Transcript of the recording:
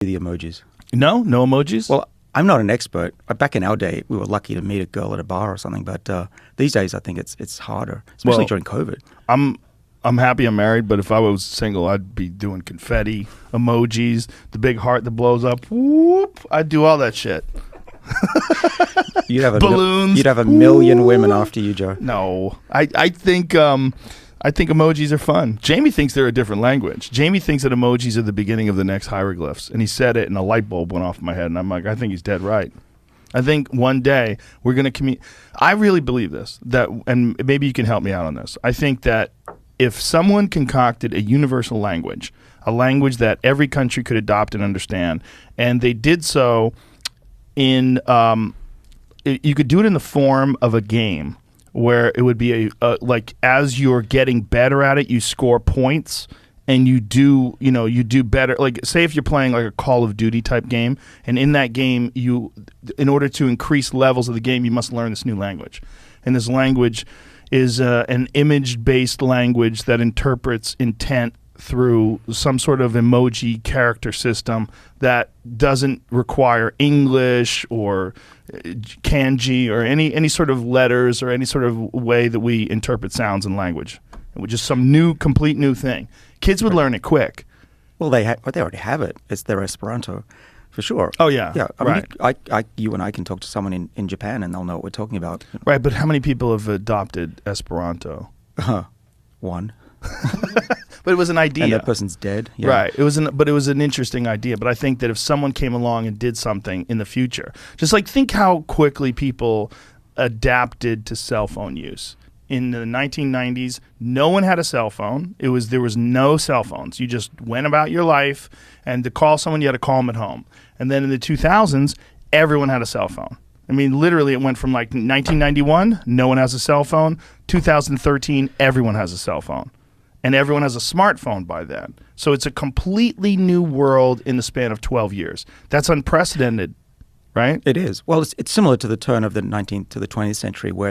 the emojis. No emojis? Well, I'm not an expert. Back in our day, we were lucky to meet a girl at a bar or something. But these days, I think it's harder, especially during COVID. I'm happy I'm married, but if I was single, I'd be doing confetti, emojis, the big heart that blows up. Whoop! I'd do all that shit. You'd have balloons. You'd have a million women after you, Joe. No, I think emojis are fun. Jamie thinks they're a different language. Jamie thinks that emojis are the beginning of the next hieroglyphs, and he said it, and a light bulb went off in my head, and I'm like, I think he's dead right. I think one day we're going to I really believe this, and maybe you can help me out on this. I think that if someone concocted a universal language, a language that every country could adopt and understand, and they did so in, you could do it in the form of a game where it would be like as you're getting better at it, you score points and you do better. Like say if you're playing like a Call of Duty type game, and in that game, in order to increase levels of the game, you must learn this new language, and this language is an image-based language that interprets intent through some sort of emoji character system that doesn't require English or kanji or any sort of letters or any sort of way that we interpret sounds in language. It was just some complete new thing. Kids would learn it quick. Well, they already have it. It's their Esperanto, for sure. Oh yeah, yeah. I right. mean, you and I can talk to someone in Japan and they'll know what we're talking about. Right, but how many people have adopted Esperanto? One. But it was an idea. And that person's dead. Yeah. Right. It was an interesting idea. But I think that if someone came along and did something in the future, just like think how quickly people adapted to cell phone use. In the 1990s, no one had a cell phone. There was no cell phones. You just went about your life, and to call someone, you had to call them at home. And then in the 2000s, everyone had a cell phone. I mean, literally, it went from like 1991, no one has a cell phone. 2013, everyone has a cell phone. And everyone has a smartphone by then. So it's a completely new world in the span of 12 years. That's unprecedented, right? It is. Well, it's similar to the turn of the 19th to the 20th century where